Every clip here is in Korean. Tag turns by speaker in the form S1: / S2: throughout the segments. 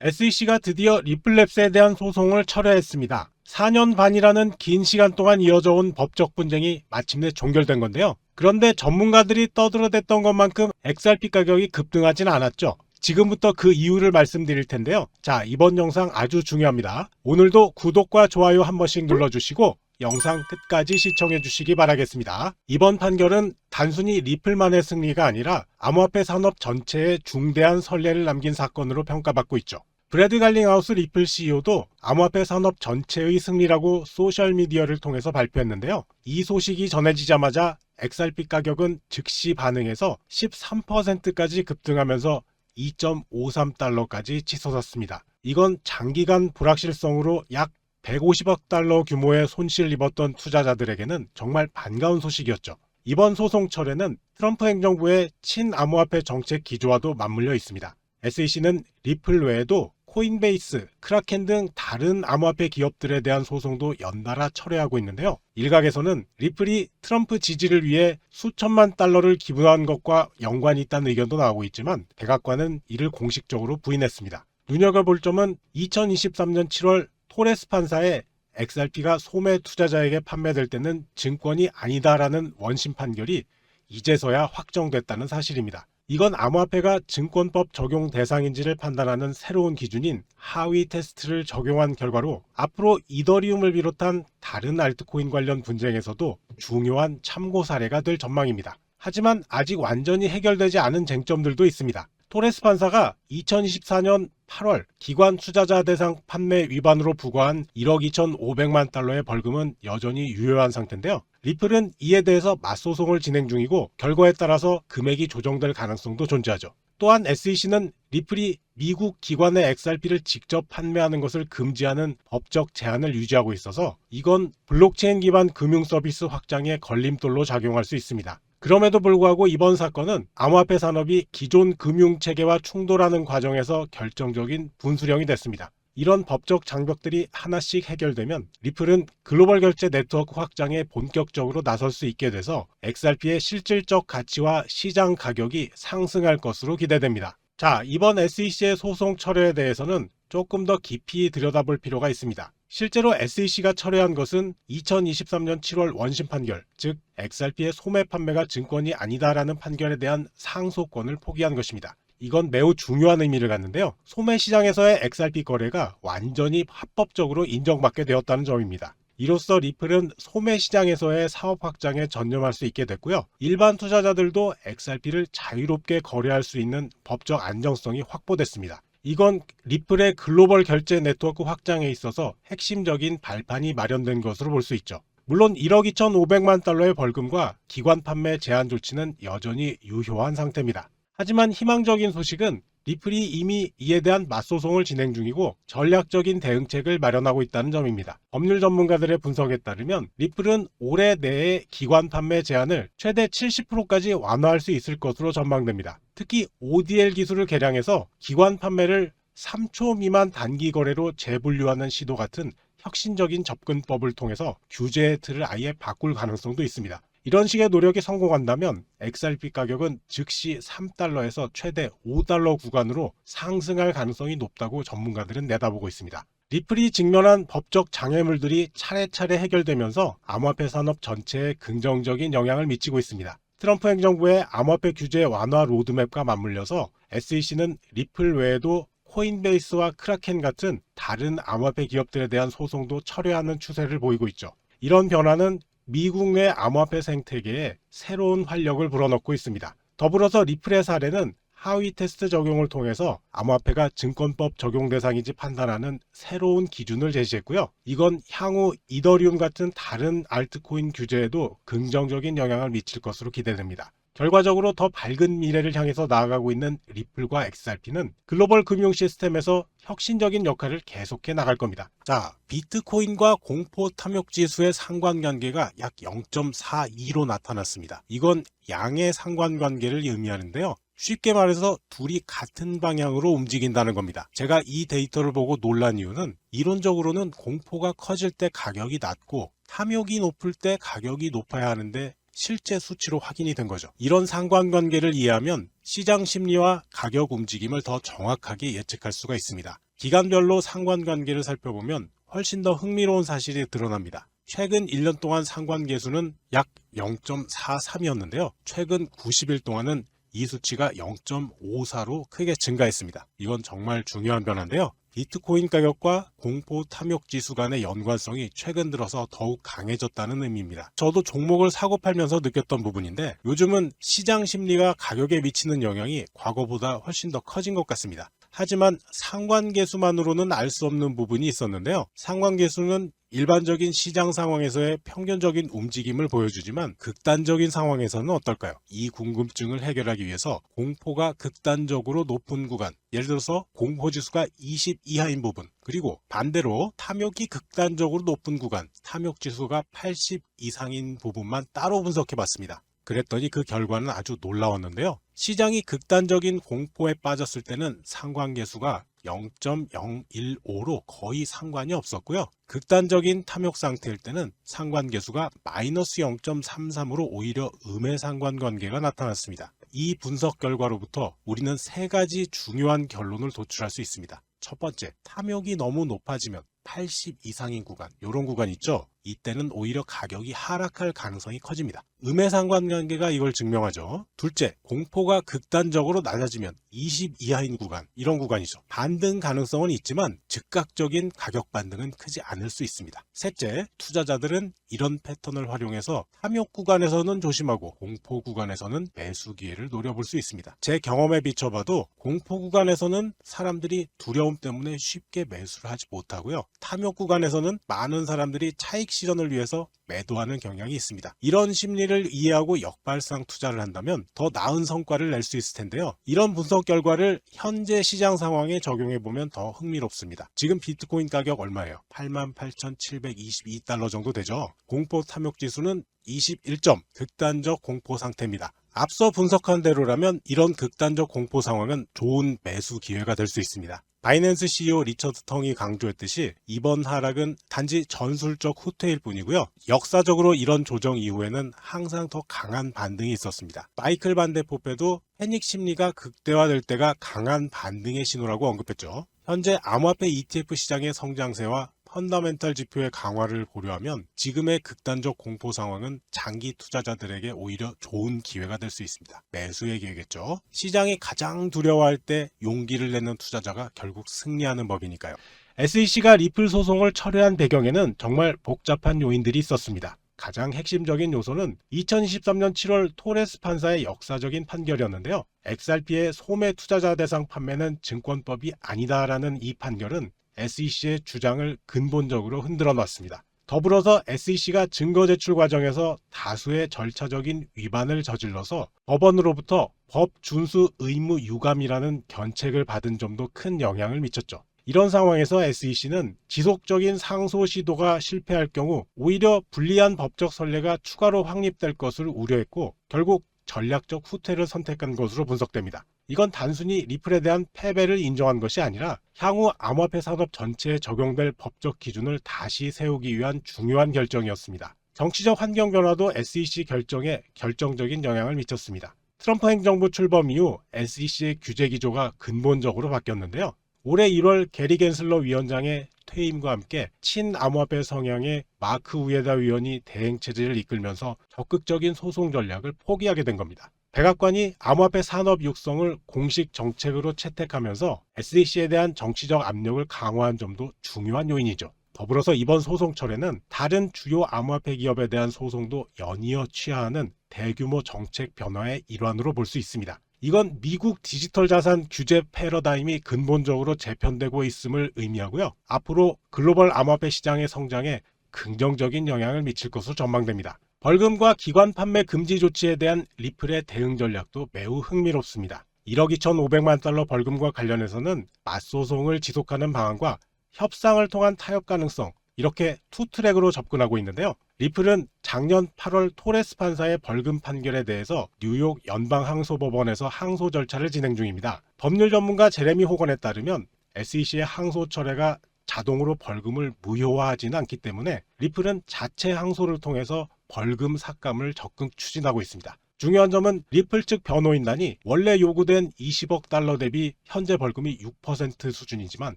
S1: SEC가 드디어 리플랩스에 대한 소송을 철회했습니다. 4년 반이라는 긴 시간 동안 이어져 온 법적 분쟁이 마침내 종결된 건데요. 그런데 전문가들이 떠들어댔던 것만큼 XRP 가격이 급등하진 않았죠. 지금부터 그 이유를 말씀드릴 텐데요. 자, 이번 영상 아주 중요합니다. 오늘도 구독과 좋아요 한 번씩 눌러주시고 영상 끝까지 시청해 주시기 바라겠습니다. 이번 판결은 단순히 리플만의 승리가 아니라 암호화폐 산업 전체에 중대한 선례를 남긴 사건으로 평가받고 있죠. 브래드 갈링하우스 리플 CEO도 암호화폐 산업 전체의 승리라고 소셜미디어를 통해서 발표했는데요. 이 소식이 전해지자마자 XRP 가격은 즉시 반응해서 13%까지 급등하면서 2.53달러까지 치솟았습니다. 이건 장기간 불확실성으로 약 150억 달러 규모의 손실을 입었던 투자자들에게는 정말 반가운 소식이었죠. 이번 소송 철회는 트럼프 행정부의 친암호화폐 정책 기조와도 맞물려 있습니다. SEC는 리플 외에도 코인베이스, 크라켄 등 다른 암호화폐 기업들에 대한 소송도 연달아 철회하고 있는데요. 일각에서는 리플이 트럼프 지지를 위해 수천만 달러를 기부한 것과 연관이 있다는 의견도 나오고 있지만 백악관은 이를 공식적으로 부인했습니다. 눈여겨볼 점은 2023년 7월 토레스 판사의 XRP가 소매 투자자에게 판매될 때는 증권이 아니다라는 원심 판결이 이제서야 확정됐다는 사실입니다. 이건 암호화폐가 증권법 적용 대상인지를 판단하는 새로운 기준인 하위 테스트를 적용한 결과로 앞으로 이더리움을 비롯한 다른 알트코인 관련 분쟁에서도 중요한 참고 사례가 될 전망입니다. 하지만 아직 완전히 해결되지 않은 쟁점들도 있습니다. 토레스 판사가 2024년 8월 기관 투자자 대상 판매 위반으로 부과한 1억 2,500만 달러의 벌금은 여전히 유효한 상태인데요. 리플은 이에 대해서 맞소송을 진행 중이고 결과에 따라서 금액이 조정될 가능성도 존재하죠. 또한 SEC는 리플이 미국 기관의 XRP를 직접 판매하는 것을 금지하는 법적 제한을 유지하고 있어서 이건 블록체인 기반 금융 서비스 확장에 걸림돌로 작용할 수 있습니다. 그럼에도 불구하고 이번 사건은 암호화폐 산업이 기존 금융체계와 충돌하는 과정에서 결정적인 분수령이 됐습니다. 이런 법적 장벽들이 하나씩 해결되면 리플은 글로벌 결제 네트워크 확장에 본격적으로 나설 수 있게 돼서 XRP의 실질적 가치와 시장 가격이 상승할 것으로 기대됩니다. 자, 이번 SEC의 소송 철회에 대해서는 조금 더 깊이 들여다볼 필요가 있습니다. 실제로 SEC가 철회한 것은 2023년 7월 원심 판결, 즉 XRP의 소매 판매가 증권이 아니다라는 판결에 대한 상소권을 포기한 것입니다. 이건 매우 중요한 의미를 갖는데요. 소매 시장에서의 XRP 거래가 완전히 합법적으로 인정받게 되었다는 점입니다. 이로써 리플은 소매 시장에서의 사업 확장에 전념할 수 있게 됐고요. 일반 투자자들도 XRP를 자유롭게 거래할 수 있는 법적 안정성이 확보됐습니다. 이건 리플의 글로벌 결제 네트워크 확장에 있어서 핵심적인 발판이 마련된 것으로 볼 수 있죠. 물론 1억 2,500만 달러의 벌금과 기관 판매 제한 조치는 여전히 유효한 상태입니다. 하지만 희망적인 소식은 리플이 이미 이에 대한 맞소송을 진행 중이고 전략적인 대응책을 마련하고 있다는 점입니다. 법률 전문가들의 분석에 따르면 리플은 올해 내에 기관 판매 제한을 최대 70%까지 완화할 수 있을 것으로 전망됩니다. 특히 ODL 기술을 개량해서 기관 판매를 3초 미만 단기 거래로 재분류하는 시도 같은 혁신적인 접근법을 통해서 규제의 틀을 아예 바꿀 가능성도 있습니다. 이런 식의 노력이 성공한다면 XRP 가격은 즉시 3달러에서 최대 5달러 구간으로 상승할 가능성이 높다고 전문가들은 내다보고 있습니다. 리플이 직면한 법적 장애물들이 차례차례 해결되면서 암호화폐 산업 전체에 긍정적인 영향을 미치고 있습니다. 트럼프 행정부의 암호화폐 규제 완화 로드맵과 맞물려서 SEC는 리플 외에도 코인베이스와 크라켄 같은 다른 암호화폐 기업들에 대한 소송도 철회하는 추세를 보이고 있죠. 이런 변화는 미국 내 암호화폐 생태계에 새로운 활력을 불어넣고 있습니다. 더불어서 리플의 사례는 하위 테스트 적용을 통해서 암호화폐가 증권법 적용 대상인지 판단하는 새로운 기준을 제시했고요. 이건 향후 이더리움 같은 다른 알트코인 규제에도 긍정적인 영향을 미칠 것으로 기대됩니다. 결과적으로 더 밝은 미래를 향해서 나아가고 있는 리플과 XRP는 글로벌 금융 시스템에서 혁신적인 역할을 계속해 나갈 겁니다. 자, 비트코인과 공포 탐욕 지수의 상관관계가 약 0.42로 나타났습니다. 이건 양의 상관관계를 의미하는데요. 쉽게 말해서 둘이 같은 방향으로 움직인다는 겁니다. 제가 이 데이터를 보고 놀란 이유는 이론적으로는 공포가 커질 때 가격이 낮고 탐욕이 높을 때 가격이 높아야 하는데 실제 수치로 확인이 된 거죠. 이런 상관관계를 이해하면 시장 심리와 가격 움직임을 더 정확하게 예측할 수가 있습니다. 기간별로 상관관계를 살펴보면 훨씬 더 흥미로운 사실이 드러납니다. 최근 1년 동안 상관계수는 약 0.43이었는데요. 최근 90일 동안은 이 수치가 0.54로 크게 증가했습니다. 이건 정말 중요한 변화인데요. 비트코인 가격과 공포 탐욕 지수 간의 연관성이 최근 들어서 더욱 강해졌다는 의미입니다. 저도 종목을 사고 팔면서 느꼈던 부분인데 요즘은 시장 심리가 가격에 미치는 영향이 과거보다 훨씬 더 커진 것 같습니다. 하지만 상관계수만으로는 알 수 없는 부분이 있었는데요. 상관계수는 일반적인 시장 상황에서의 평균적인 움직임을 보여주지만 극단적인 상황에서는 어떨까요? 이 궁금증을 해결하기 위해서 공포가 극단적으로 높은 구간, 예를 들어서 공포지수가 20 이하인 부분, 그리고 반대로 탐욕이 극단적으로 높은 구간, 탐욕지수가 80 이상인 부분만 따로 분석해봤습니다. 그랬더니 그 결과는 아주 놀라웠는데요. 시장이 극단적인 공포에 빠졌을 때는 상관계수가 0.015로 거의 상관이 없었고요. 극단적인 탐욕 상태일 때는 상관계수가 마이너스 0.33으로 오히려 음의 상관관계가 나타났습니다. 이 분석 결과로부터 우리는 세 가지 중요한 결론을 도출할 수 있습니다. 첫 번째, 탐욕이 너무 높아지면 80 이상인 구간, 이런 구간 있죠? 이때는 오히려 가격이 하락할 가능성이 커집니다. 음의 상관관계가 이걸 증명하죠. 둘째, 공포가 극단적으로 낮아지면 20 이하인 구간, 이런 구간이죠. 반등 가능성은 있지만 즉각적인 가격 반등은 크지 않을 수 있습니다. 셋째, 투자자들은 이런 패턴을 활용해서 탐욕 구간에서는 조심하고 공포 구간에서는 매수 기회를 노려볼 수 있습니다. 제 경험에 비춰봐도 공포 구간에서는 사람들이 두려움 때문에 쉽게 매수를 하지 못하고요. 탐욕 구간에서는 많은 사람들이 차익 실현을 위해서 매도하는 경향이 있습니다. 이런 심리를 이해하고 역발상 투자를 한다면 더 나은 성과를 낼 수 있을 텐데요. 이런 분석 결과를 현재 시장 상황에 적용해보면 더 흥미롭습니다. 지금 비트코인 가격 얼마예요? 88,722달러 정도 되죠. 공포 탐욕 지수는 21점, 극단적 공포 상태입니다. 앞서 분석한 대로라면 이런 극단적 공포 상황은 좋은 매수 기회가 될 수 있습니다. 바이낸스 CEO 리처드 텅이 강조했듯이 이번 하락은 단지 전술적 후퇴일 뿐이고요. 역사적으로 이런 조정 이후에는 항상 더 강한 반등이 있었습니다. 마이클 반데 포페도 패닉 심리가 극대화될 때가 강한 반등의 신호라고 언급했죠. 현재 암호화폐 ETF 시장의 성장세와 펀더멘탈 지표의 강화를 고려하면 지금의 극단적 공포 상황은 장기 투자자들에게 오히려 좋은 기회가 될 수 있습니다. 매수의 기회겠죠. 시장이 가장 두려워할 때 용기를 내는 투자자가 결국 승리하는 법이니까요. SEC가 리플 소송을 철회한 배경에는 정말 복잡한 요인들이 있었습니다. 가장 핵심적인 요소는 2023년 7월 토레스 판사의 역사적인 판결이었는데요. XRP의 소매 투자자 대상 판매는 증권법이 아니다라는 이 판결은 SEC의 주장을 근본적으로 흔들어 놨습니다. 더불어서 SEC가 증거 제출 과정에서 다수의 절차적인 위반을 저질러서 법원으로부터 법 준수 의무 유감이라는 견책을 받은 점도 큰 영향을 미쳤죠. 이런 상황에서 SEC는 지속적인 상소 시도가 실패할 경우 오히려 불리한 법적 선례가 추가로 확립될 것을 우려했고 결국 전략적 후퇴를 선택한 것으로 분석됩니다. 이건 단순히 리플에 대한 패배를 인정한 것이 아니라 향후 암호화폐 산업 전체에 적용될 법적 기준을 다시 세우기 위한 중요한 결정이었습니다. 정치적 환경 변화도 SEC 결정에 결정적인 영향을 미쳤습니다. 트럼프 행정부 출범 이후 SEC의 규제 기조가 근본적으로 바뀌었는데요. 올해 1월 게리 겐슬러 위원장의 퇴임과 함께 친암호화폐 성향의 마크 우에다 위원이 대행체제를 이끌면서 적극적인 소송 전략을 포기하게 된 겁니다. 백악관이 암호화폐 산업 육성을 공식 정책으로 채택하면서 SEC에 대한 정치적 압력을 강화한 점도 중요한 요인이죠. 더불어서 이번 소송 철회는 다른 주요 암호화폐 기업에 대한 소송도 연이어 취하하는 대규모 정책 변화의 일환으로 볼 수 있습니다. 이건 미국 디지털 자산 규제 패러다임이 근본적으로 재편되고 있음을 의미하고요. 앞으로 글로벌 암호화폐 시장의 성장에 긍정적인 영향을 미칠 것으로 전망됩니다. 벌금과 기관 판매 금지 조치에 대한 리플의 대응 전략도 매우 흥미롭습니다. 1억 2,500만 달러 벌금과 관련해서는 맞소송을 지속하는 방안과 협상을 통한 타협 가능성, 이렇게 투 트랙으로 접근하고 있는데요. 리플은 작년 8월 토레스 판사의 벌금 판결에 대해서 뉴욕 연방항소법원에서 항소 절차를 진행 중입니다. 법률 전문가 제레미 호건에 따르면 SEC의 항소 철회가 자동으로 벌금을 무효화하지는 않기 때문에 리플은 자체 항소를 통해서 벌금 삭감을 적극 추진하고 있습니다. 중요한 점은 리플 측 변호인단이 원래 요구된 20억 달러 대비 현재 벌금이 6% 수준이지만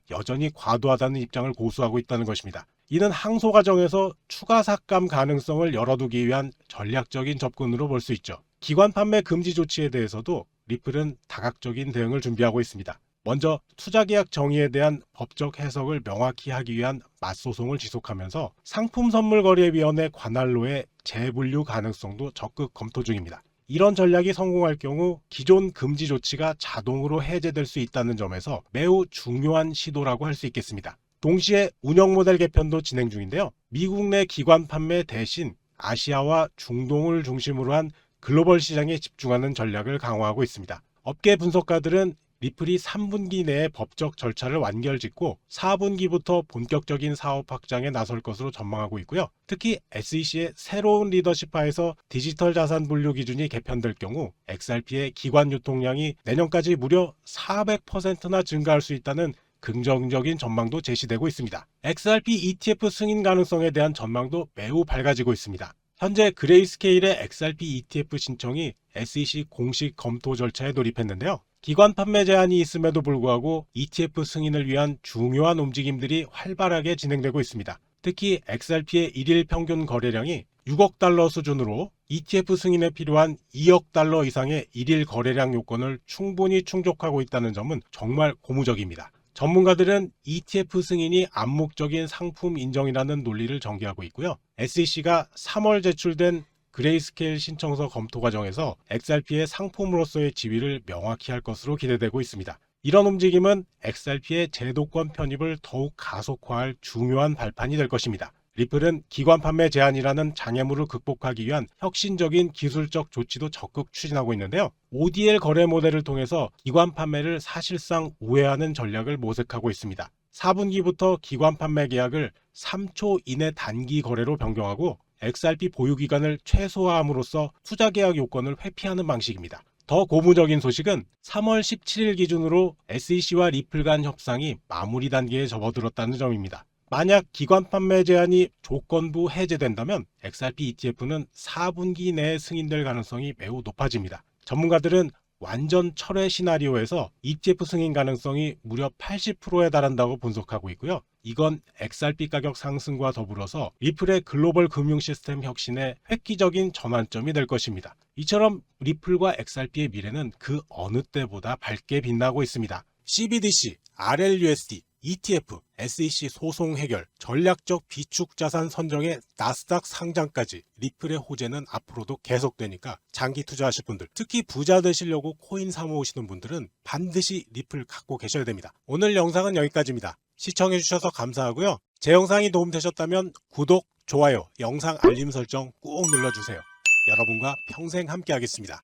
S1: 여전히 과도하다는 입장을 고수하고 있다는 것입니다. 이는 항소 과정에서 추가 삭감 가능성을 열어두기 위한 전략적인 접근으로 볼 수 있죠. 기관 판매 금지 조치에 대해서도 리플은 다각적인 대응을 준비하고 있습니다. 먼저 투자계약 정의에 대한 법적 해석을 명확히 하기 위한 맞소송을 지속하면서 상품선물거래위원회 관할로의 재분류 가능성도 적극 검토 중입니다. 이런 전략이 성공할 경우 기존 금지 조치가 자동으로 해제될 수 있다는 점에서 매우 중요한 시도라고 할 수 있겠습니다. 동시에 운영 모델 개편도 진행 중인데요. 미국 내 기관 판매 대신 아시아와 중동을 중심으로 한 글로벌 시장에 집중하는 전략을 강화하고 있습니다. 업계 분석가들은 리플이 3분기 내에 법적 절차를 완결짓고 4분기부터 본격적인 사업 확장에 나설 것으로 전망하고 있고요. 특히 SEC의 새로운 리더십 하에서 디지털 자산 분류 기준이 개편될 경우 XRP의 기관 유통량이 내년까지 무려 400%나 증가할 수 있다는 긍정적인 전망도 제시되고 있습니다. XRP ETF 승인 가능성에 대한 전망도 매우 밝아지고 있습니다. 현재 그레이스케일의 XRP ETF 신청이 SEC 공식 검토 절차에 돌입했는데요. 기관 판매 제한이 있음에도 불구하고 ETF 승인을 위한 중요한 움직임들이 활발하게 진행되고 있습니다. 특히 XRP의 1일 평균 거래량이 6억 달러 수준으로 ETF 승인에 필요한 2억 달러 이상의 1일 거래량 요건을 충분히 충족하고 있다는 점은 정말 고무적입니다. 전문가들은 ETF 승인이 암묵적인 상품 인정이라는 논리를 전개하고 있고요. SEC가 3월 제출된 그레이스케일 신청서 검토 과정에서 XRP의 상품으로서의 지위를 명확히 할 것으로 기대되고 있습니다. 이런 움직임은 XRP의 제도권 편입을 더욱 가속화할 중요한 발판이 될 것입니다. 리플은 기관 판매 제한이라는 장애물을 극복하기 위한 혁신적인 기술적 조치도 적극 추진하고 있는데요. ODL 거래 모델을 통해서 기관 판매를 사실상 우회하는 전략을 모색하고 있습니다. 4분기부터 기관 판매 계약을 3초 이내 단기 거래로 변경하고 XRP 보유 기간을 최소화함으로써 투자 계약 요건을 회피하는 방식입니다. 더 고무적인 소식은 3월 17일 기준으로 SEC와 리플 간 협상이 마무리 단계에 접어들었다는 점입니다. 만약 기관 판매 제한이 조건부 해제된다면 XRP ETF는 4분기 내에 승인될 가능성이 매우 높아집니다. 전문가들은 완전 철회 시나리오에서 ETF 승인 가능성이 무려 80%에 달한다고 분석하고 있고요. 이건 XRP 가격 상승과 더불어서 리플의 글로벌 금융 시스템 혁신의 획기적인 전환점이 될 것입니다. 이처럼 리플과 XRP의 미래는 그 어느 때보다 밝게 빛나고 있습니다. CBDC, RLUSD, ETF, SEC 소송 해결, 전략적 비축 자산 선정의 나스닥 상장까지 리플의 호재는 앞으로도 계속되니까 장기 투자하실 분들, 특히 부자 되시려고 코인 사모으시는 분들은 반드시 리플 갖고 계셔야 됩니다. 오늘 영상은 여기까지입니다. 시청해주셔서 감사하고요. 제 영상이 도움되셨다면 구독, 좋아요, 영상 알림 설정 꾹 눌러주세요. 여러분과 평생 함께 하겠습니다.